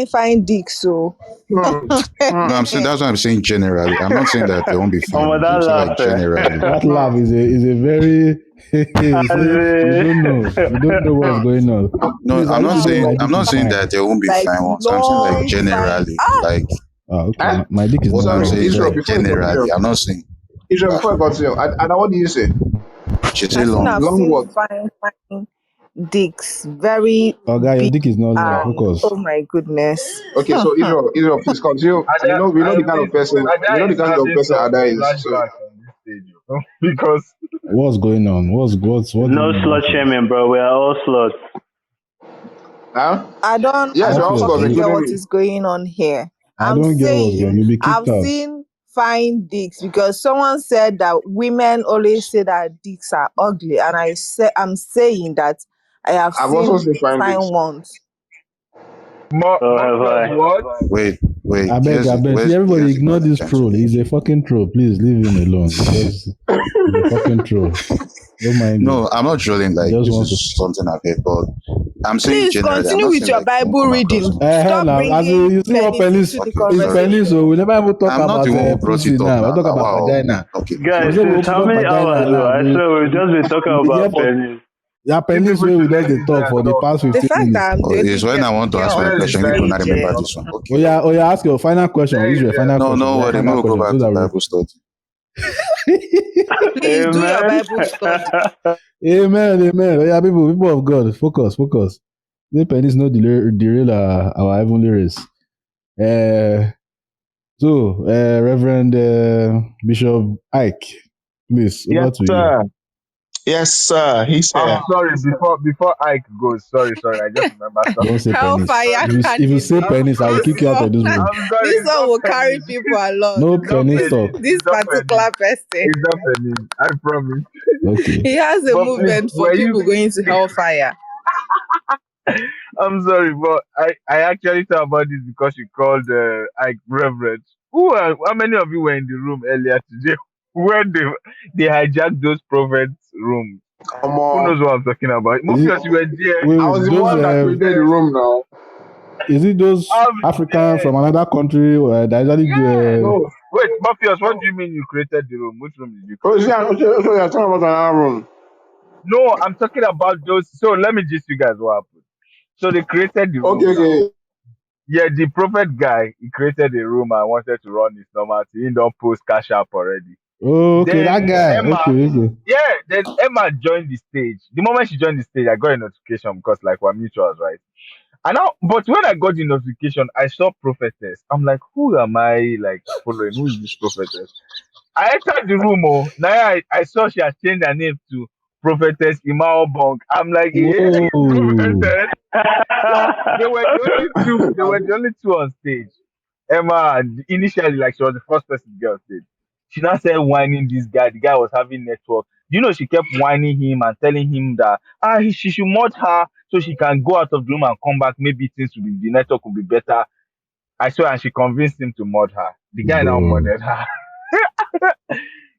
fine dicks. So Hmm. Hmm. No, I'm saying that's what I'm saying generally. I'm not saying that they won't be fine Oh, ones. that I'm saying like laugh. generally. That Hmm. laugh is a very you see, you don't know. You don't know what's Hmm. going on. No, Please, are you people my I'm dick not is saying fine? that there won't be like fine ones. I'm saying like long fine. generally. Like Ah, okay. Eh? My dick is what not I'm Sorry, long, saying is Israel. like so Before you continue, generally. I'm not saying Israel. uh, Before you continue, Ada, what do you say? she say I think long. I've Long seen what? fine dicks, very oh guy, your big, dick is not long. and Focus. oh my goodness. Okay, so Israel, please continue. Ada, We know the kind of person, we know Ada the is kind of having person some Ada is. So flashbacks on this stage, because What's going on? What do you No mean slut Morpheus? shaming, bro. We are all sluts. huh? I Yes, we're don't all Morpheus, slots, fucking you get including what me. is going on here. I I'm don't get what's going on. saying You'll be I've kicked out. seen fine dicks because someone said that women always say that dicks are ugly, and I'm saying that I have I've also seen seen fine fine dicks. ones. So have Morpheus, I. what? Wait, I beg. See, everybody here's the ignore this content. troll. He's a fucking troll. Please leave him alone. He's a fucking troll. Don't mind him. No, I'm not trolling. He Like just this wants to. is something I've heard, but I'm saying Please generally. I'm continue not with saying your like you won't Bible come across reading. them. Stop Now, as bringing you see, your penis penis into the Okay, is sorry. penis, so conversation. we never even talk I'm not the about one who brought pussy it up now. We now. talk Now, about wow. vagina. Okay, We Guys, say we since open how up many vagina hours, though? now. I swear we've just been talking We about here for penis. your You penis people where we should just let dey this talk guy for the talk past The now. 15 fact that minutes. I'm the only it's when girl I want to here ask my on Let the this question. You guy people not stage. remember talk this one. now. Okay. Yeah, ask your final question. Let Use this your guy final No, question. no Your worry. final We'll go question. back So to that Bible study. Please do your Amen. Bible study. amen. Yeah, people of God, focus. The penis no derail our heavenly race. Reverend Bishop Ike, please, Yes, over to you. sir. Yes, sir. He's I'm here. sorry, before Ike goes, sorry, I just remember Don't something. say penis. Hellfire If you say candidate. I'm penis, I will sorry. This kick you out one, of this room. I'm sorry, this it's one not will carry penis. people along. No It's not penis This penis. talk. this It's not penis. particular person, It's not penis. I promise. Okay. he has a But please, movement for were you? people going to hellfire. I'm sorry, but I actually thought about this because you called Ike Reverend. How many of you were in the room earlier today when they hijacked those prophets' rooms? Who knows what I'm talking about? Is it Morpheus, you were there. I was the those? one that created the room now. Is it those I'm African there. from another country that usually do? Yes. No. Wait, Morpheus, what do you mean you created the room? Which room did you Oh, create? so you're talking about another room. No, I'm talking about those. So let me just you guys what happened. So they created the Okay, room now. okay. Yeah, the prophet guy, he created a room and wanted to run his normal thing. He don't post cash app already. Oh, okay, that Then guy. Emma, Okay. yeah, then Emma joined the stage. The moment she joined the stage, I got a notification because like we're mutuals, right? And now, but when I got the notification, I saw prophetess. I'm like, who am I like following? Who is this prophetess? I entered the room. Oh, now I saw she has changed her name to prophetess Imao Bong. I'm like, yeah, Whoa. prophetess. So they were the only two. They were the only two on stage. Emma, initially, like she was the first person to get on stage. She now started whining this guy. The guy was having network. You know, she kept whining him and telling him that she should mod her so she can go out of the room and come back. Maybe things will be the network will be better. I swear, and she convinced him to mod her. The guy now Bro. modded her.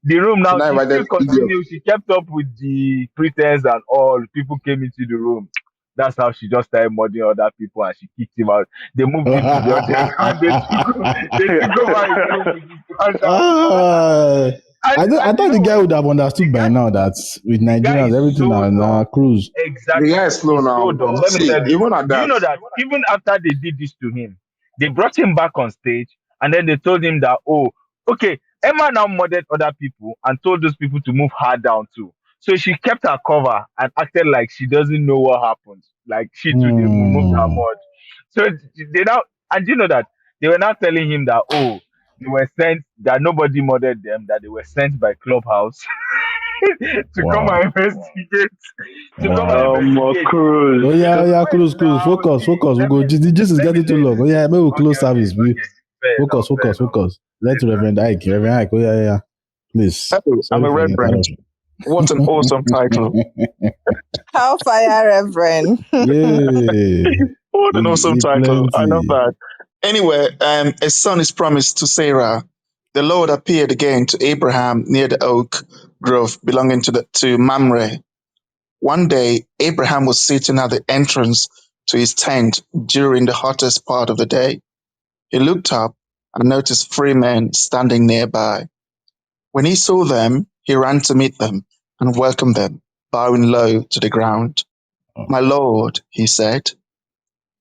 The room She now, now she invited still the idiot. continued. She kept up with the pretense and all. People came into the room. That's how she just started modding other people and she kicked him out. They moved him to the audience and they took over his room with his cash out. Ah, I And you thought the know guy what? would have The understood by guy now that with the guy Nigerians is everything so are dumb. now cruise. The Exactly. guy is slow He's now. so dumb. Let me See, tell you. even at Do you that. know that even after they did this to him, they brought him back on stage and then they told him that, oh, okay, Emma now modded other people and told those people to move her down too. So she kept her cover and acted like she doesn't know what happened. Like she too, they moved her Hmm. mod. So they now, and you know that they were now telling him that, oh, they were sent, that nobody modded them, that they were sent by Clubhouse. to come and investigate. To come and investigate. Cruise. Oh yeah, close. Focus. We go. The gist is getting too long. Oh yeah, maybe we'll close service. Focus. Let Reverend Ike. Oh yeah. Please. Oh, I'm Sorry a for the reverend. interruption. What an awesome title. Hellfire Reverend. Yeah. What an awesome title. I love Plenty. that. Anyway, a son is promised to Sarah. The Lord appeared again to Abraham near the oak grove belonging to Mamre. One day, Abraham was sitting at the entrance to his tent during the hottest part of the day. He looked up and noticed three men standing nearby. When he saw them, he ran to meet them and welcomed them, bowing low to the ground. Oh. My Lord, he said,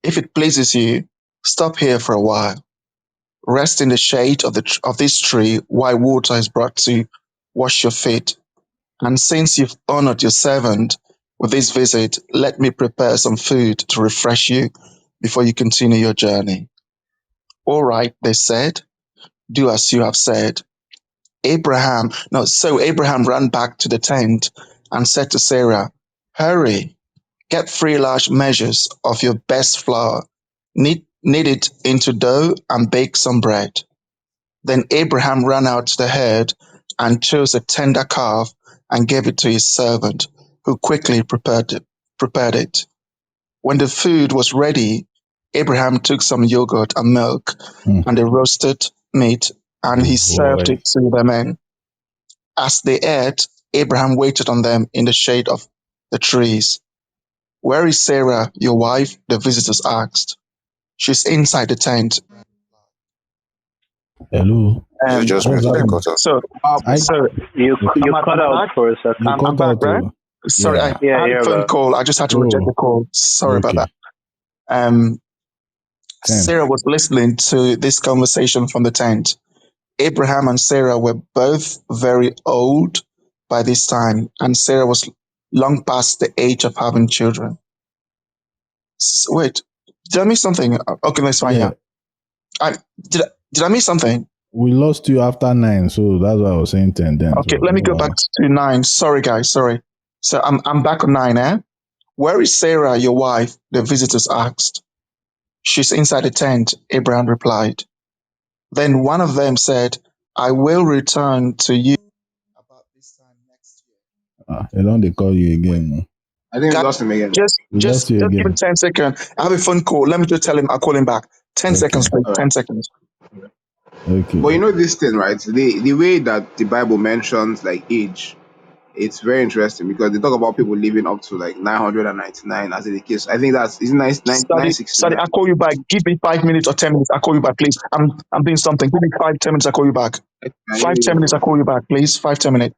if it pleases you, stop here for a while. Rest in the shade of this tree while water is brought to wash your feet. And since you've honored your servant with this visit, let me prepare some food to refresh you before you continue your journey. All right, they said, do as you have said. So Abraham ran back to the tent and said to Sarah, hurry, get 3 large measures of your best flour, knead it into dough and bake some bread. Then Abraham ran out to the herd and chose a tender calf and gave it to his servant, who quickly prepared it. When the food was ready, Abraham took some yogurt and milk and the roasted meat, and he Oh served boy. it to the men. As they ate, Abraham waited on them in the shade of the trees. Where is Sarah, your wife? The visitors asked. She's inside the tent. Hello. Is it just me or What's did I happening? cut off? So, I so You cut am I out back? for a second. you cut I'm back, out. right? Sorry, I Yeah. Yeah, had a you're phone back. call. I just had to reject the Oh. call. Sorry about Okay. that. Um, 10. Sarah was listening to this conversation from the tent. Abraham and Sarah were both very old by this time, and Sarah was long past the age of having children. Wait, did I miss something? Okay, let's find Yeah. here. I did I miss something? We lost you after 9, so that's why I was saying 10 then. Okay, So let me no go back to 9. Sorry, guys. Sorry. So I'm back on 9. Where is Sarah, your wife? The visitors asked. She's inside the tent, Abraham replied. Then one of them said, I will return to you about this time next year. they don't they call you again. I think we Guys, lost him again. We lost you just give him again. 10 seconds. I have a phone call. Let me just tell him I'll call him back. 10 seconds, Okay. please. All right. 10 seconds. But Okay. you know this thing, right? The way that the Bible mentions like age, it's very interesting because they talk about people living up to like 999 as in the case. I think that's isn't Study, 969. I'll call you back. Give me 5 minutes or 10 minutes. I'll call you back, please. I'm doing something. Give me 5, 10 minutes. I'll call you back. I can hear 5, 10 you, minutes. I'll bro. call you back, please. 5, 10 minutes.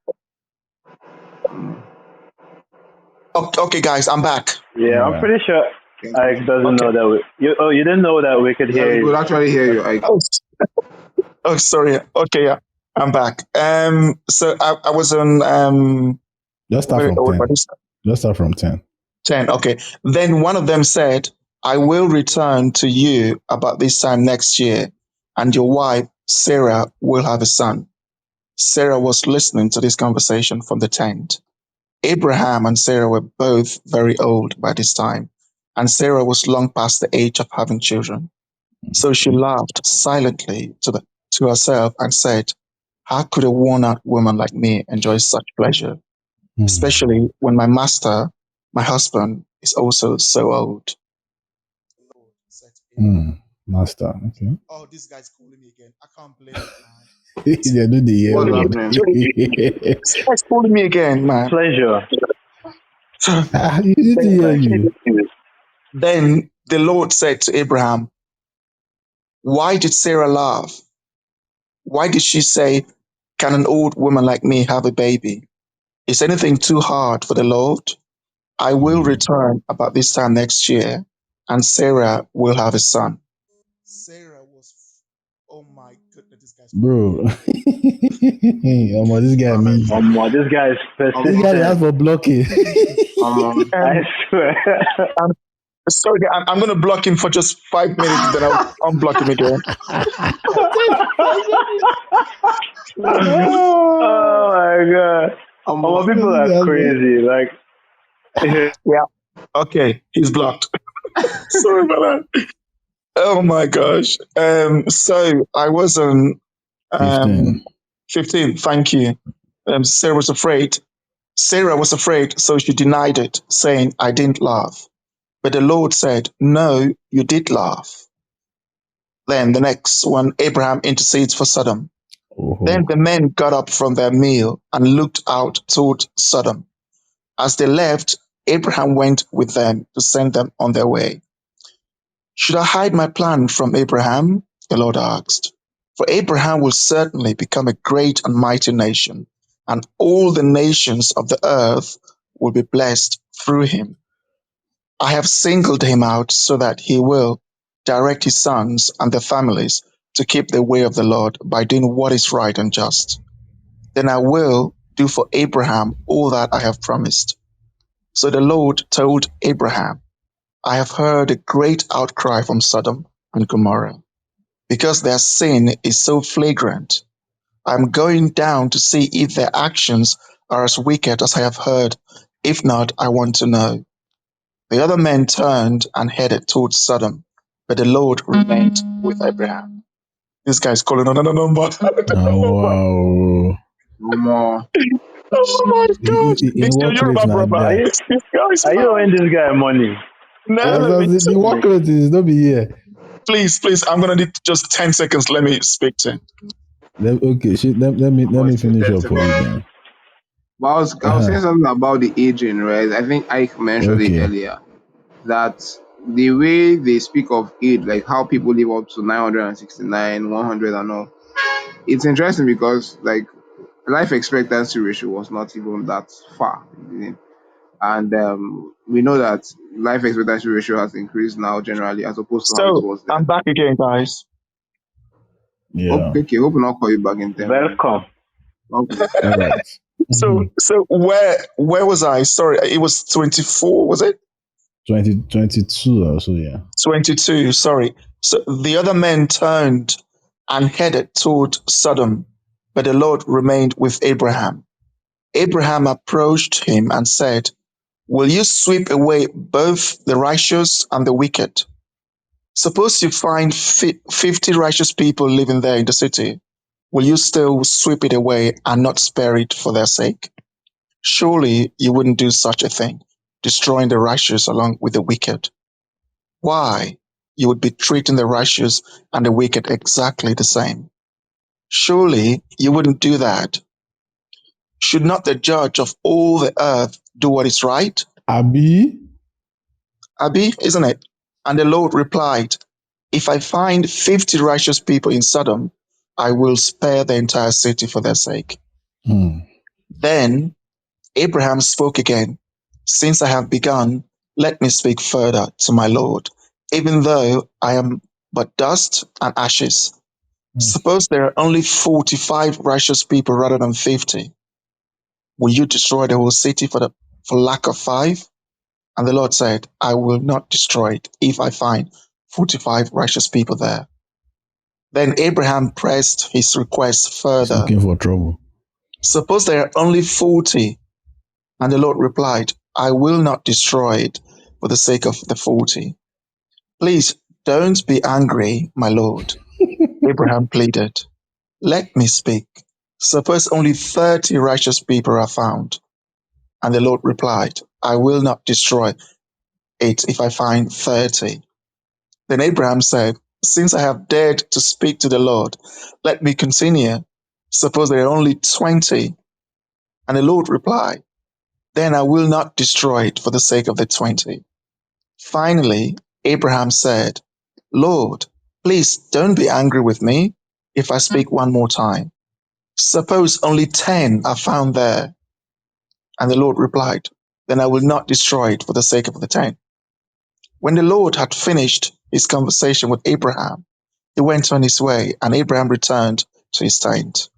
Okay, guys, I'm back. Yeah, I'm Yeah. pretty sure Ike doesn't Okay. know that you didn't know that we could Yeah, we hear could you. actually hear you. I Oh, sorry. Okay, yeah, I'm back. So I was on Just start very from old, but 10. it's Just start from 10. 10. Okay. Then one of them said, I will return to you about this time next year, and your wife Sarah will have a son. Sarah was listening to this conversation from the tent. Abraham and Sarah were both very old by this time, and Sarah was long past the age of having children. So she laughed silently to herself and said, how could a worn out woman like me enjoy such pleasure, especially when my master, my husband, is also so old? The Lord said to Abraham, Master. Okay. oh, this guy's calling me again. I can't believe it, man. They do the what's yellow. happening? This guy's calling me again, man. Pleasure. You need to hear then, you. then the Lord said to Abraham, why did Sarah laugh? Why did she say, can an old woman like me have a baby? Is anything too hard for the Lord? I will return about this time next year, and Sarah will have a son. Sarah was, oh my goodness, this guy's Bro. This guy means This guy is this guy they ask persistent. for blocking. I um, swear. I'm sorry, I'm going to block him for just 5 minutes, then I'll unblock him again. Oh my god. Our people are crazy. Like, Yeah. Okay, he's blocked. Sorry about that. Oh my gosh. So I was on 15. 15. Thank you. Sarah was afraid. Sarah was afraid, so she denied it, saying, I didn't laugh. But the Lord said, no, you did laugh. Then the next one, Abraham intercedes for Sodom. Then Oh. the men got up from their meal and looked out toward Sodom. As they left, Abraham went with them to send them on their way. Should I hide my plan from Abraham? The Lord asked. For Abraham will certainly become a great and mighty nation, and all the nations of the earth will be blessed through him. I have singled him out so that he will direct his sons and their families to keep the way of the Lord by doing what is right and just. Then I will do for Abraham all that I have promised. So the Lord told Abraham, I have heard a great outcry from Sodom and Gomorrah, because their sin is so flagrant. I am going down to see if their actions are as wicked as I have heard. If not, I want to know. The other men turned and headed towards Sodom, but the Lord remained with Abraham. This guy's calling another number. Oh, wow. More. Oh my God! In This what you're rate my now, brother. are guy? you This guy's are you owing mad. this guy money? No, As let I me said, the tell work you. rate is not be here. Please, I'm gonna need just 10 seconds. Let me speak to him. Okay, let me What's the finish up for you 31? then. But I was saying something about the aging, right? I think Ike mentioned it Okay. earlier that the way they speak of age, like how people live up to 969, 100 and all, it's interesting because like life expectancy ratio was not even that far. And we know that life expectancy ratio has increased now generally as opposed to how it So was I'm then. back again, guys. Yeah. Okay, hope not call you back in 10 minutes. Welcome. Okay. All right. So Mhm. so where was I? Sorry, it was 24, was it? 2022 or so, yeah. 22, sorry. So the other men turned and headed toward Sodom, but the Lord remained with Abraham. Abraham approached him and said, will you sweep away both the righteous and the wicked? Suppose you find 50 righteous people living there in the city. Will you still sweep it away and not spare it for their sake? Surely you wouldn't do such a thing, destroying the righteous along with the wicked. Why? You would be treating the righteous and the wicked exactly the same. Surely you wouldn't do that. Should not the judge of all the earth do what is right? Abi? Abi, isn't it? And the Lord replied, if I find 50 righteous people in Sodom, I will spare the entire city for their sake. Hmm. Then Abraham spoke again, since I have begun, let me speak further to my Lord, even though I am but dust and ashes. Suppose there are only 45 righteous people rather than 50. Will you destroy the whole city for lack of 5? And the Lord said, I will not destroy it if I find 45 righteous people there. Then Abraham pressed his request He's further. looking for trouble. Suppose there are only 40. And the Lord replied, I will not destroy it for the sake of the 40. Please don't be angry, my Lord. Abraham pleaded, let me speak. Suppose only 30 righteous people are found. And the Lord replied, I will not destroy it if I find 30. Then Abraham said, since I have dared to speak to the Lord, let me continue. Suppose there are only 20. And the Lord replied, then I will not destroy it for the sake of the 20. Finally, Abraham said, Lord, please don't be angry with me if I speak one more time. Suppose only 10 are found there. And the Lord replied, then I will not destroy it for the sake of the 10. When the Lord had finished his conversation with Abraham, he went on his way, and Abraham returned to his tent.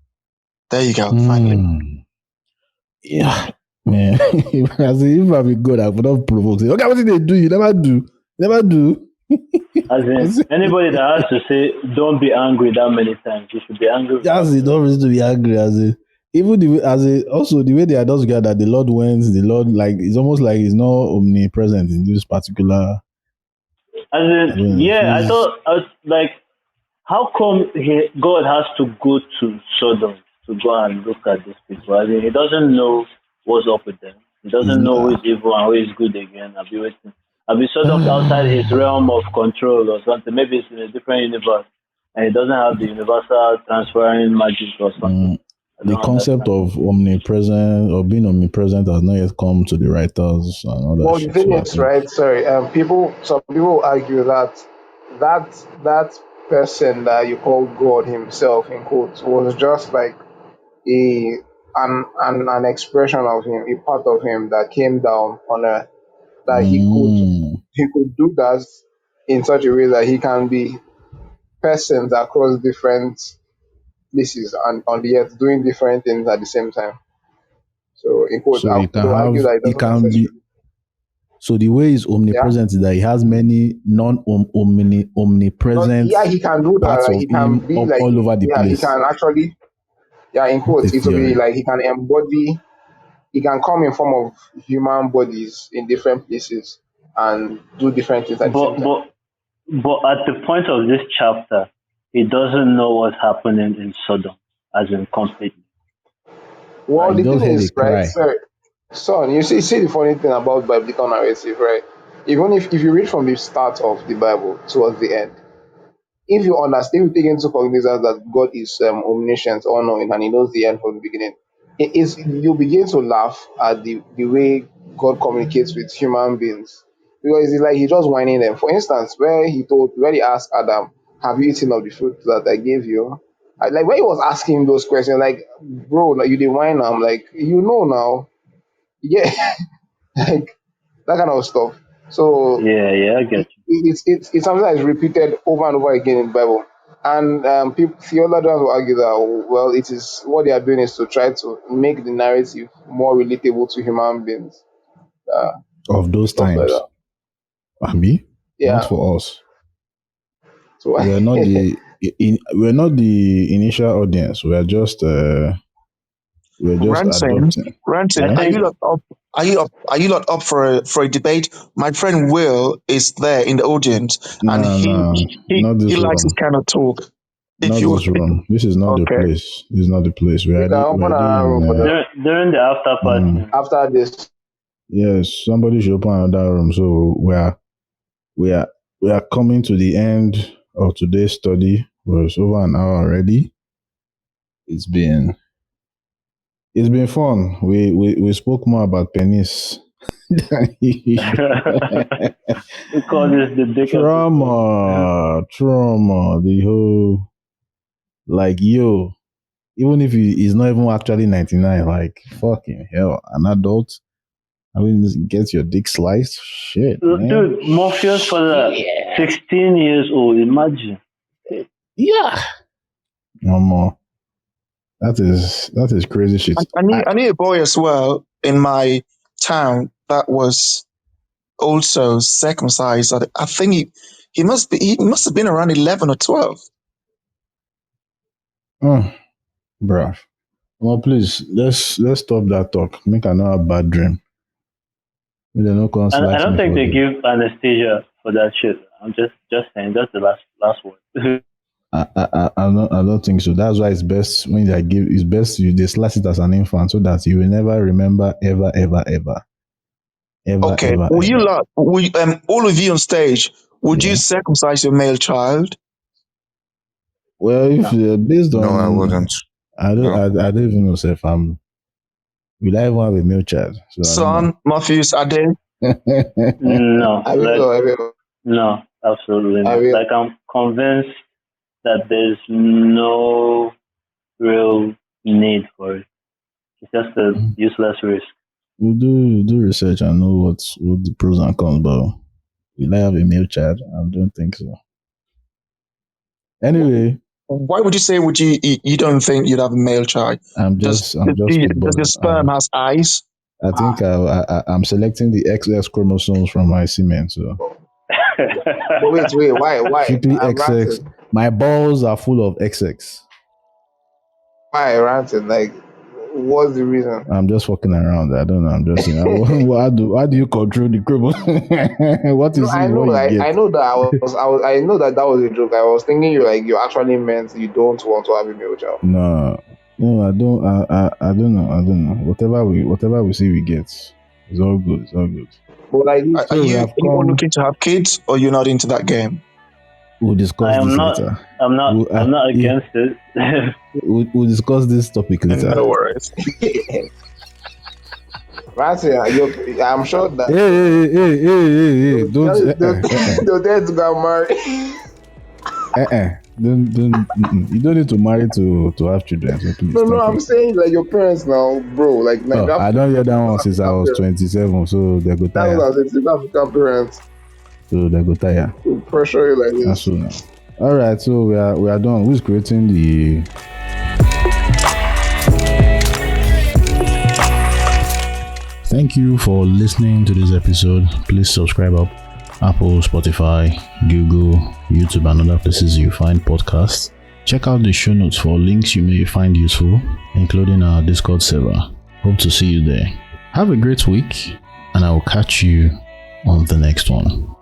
There you go, finally. Yeah. Man. As if I be good, I would not provoke. Okay, what did they do? You never do. Never do. As in, anybody that has to say, don't be angry that many times, you should be angry with that That's it. many Don't times. reason to be angry as it. Even also the way they are just gathered, the Lord went, the Lord, like, it's almost like he's not omnipresent in this particular. As I don't in, know. It yeah, I feels. thought, like, how come God has to go to Sodom to go and look at these people? I mean, he doesn't know what's up with them. He It's doesn't know who is evil and who is good again. I'll be Sodom's outside his realm of control or something. Maybe it's in a different universe and he doesn't have the universal transferring magic or something. I the don't concept understand. of omnipresent or being omnipresent has not yet come to the writers and all that Well, the shit. thing So I is, think. right? Sorry, some people argue that that person that you call God himself in quotes was just like a an expression of him, a part of him that came down on earth. That Mm, he could do that in such a way that he can be persons across different places and on the earth doing different things at the same time. So in quotes, so you can they'll argue have, that it it doesn't can be. necessarily. So the way he's Yeah. omnipresent is that he has many Not, omnipresent yeah, he can do that. parts Like of he can him be up like, all over the yeah, he place. can actually, yeah, in What a quotes, it will be theory. like he can embody, he can come in form of human bodies in different places and do different things at the But same time. but but at the point of this chapter, he doesn't know what's happening in Sodom, as in completely. Well, He the just thing heard a is, right, cry. sir, son, see the funny thing about biblical narrative, right? Even if you read from the start of the Bible towards the end, if you understand, if you take into cognizance that God is omniscient, all knowing, and He knows the end from the beginning, it is you begin to laugh at the way God communicates with human beings because it's like He just whining them. For instance, where He asked Adam, "Have you eaten of the fruit that I gave you?" Like when He was asking those questions, like, bro, like, you did whine. I'm like, you know now, yeah, like that kind of stuff. So Yeah, yeah, I get it's something that is repeated over and over again in the Bible. And theologians will argue that, well, it is what they are doing is to try to make the narrative more relatable to human beings, Of those stuff like times. that. Abi, not Yeah. for us. So We're not the initial audience. We're just Ranting, adopting. ranting. I Yeah. Are you think lot up? Are you lot up for a debate? My friend Will is there in the audience, and No, no, not he this likes this room. kind of talk. If Not you this room. This is not the okay, place. This is not the place. we can We open are another doing. room for them during the after party. after this. Yes, somebody should open another room. So we are we are coming to the end of today's study. Well, it's over an hour already. It's been it's been fun. We spoke more about penis than usual. We call this the dick episode. Trauma. The whole, like, yo. Even if he's not even actually 99, like, fucking hell, an adult. I mean, just get your dick sliced. Shit, man. Dude, Morpheus for that. 16 years old, imagine. Yeah. No more. That is crazy shit. I knew a boy as well in my town that was also circumcised. I think he must have been around 11 or 12. Oh, bruh. Well, please, let's stop that talk. Make another bad dream. May they not come And I slice don't me think for they the. give anesthesia for that shit. I'm just saying that's the last word. I don't think so. That's why it's best when they give. It's best you they slice it as an infant so that you will never remember Okay, will you ever. lot, all of you on stage, would you Yeah. circumcise your male child? Well, if No. based No, I on, wouldn't. No. I don't even know if I'm. Will I even have a male child? So I don't know. Son, Matthews, Ade? No, I will, like I will, no, absolutely I not. will. Like I'm convinced that there's no real need for it. It's just a useless risk. We'll do research and know what the pros and cons, but will I have a male child? I don't think so. Anyway, Why would you say you don't think you'd have a male child? I'm just Does your spitballing. sperm has eyes? I think I'm selecting the XX chromosomes from my semen. So Wait, why? strictly I'm XX. ranting. My balls are full of XX. Why ranting? Like, What's the reason? I'm just fucking around. I don't know. I'm just saying. How do you control the criminal? What is I it? know. What you get? I know that I know that was a joke. I was thinking you actually meant you don't want to have a male child. No, I don't. I don't know. I don't know. Whatever we see, we get. It's all good. It's all good. But like, Are you anyone looking to have kids, or you're not into that game? We'll discuss this later. I'm not against it. We'll discuss this topic later. No worries. I'm sure that Hey! the dads got married. Don't. You don't need to marry to have children. So please, No, I'm saying like your parents now, bro. Like I don't hear that one since I was 27. So they go tire. That was African parents. So they go tire. To pressure you like this. That's so now. All right, so we are done. Who's creating the? Thank you for listening to this episode. Please subscribe up Apple, Spotify, Google, YouTube, and other places you find podcasts. Check out the show notes for links you may find useful, including our Discord server. Hope to see you there. Have a great week, and I will catch you on the next one.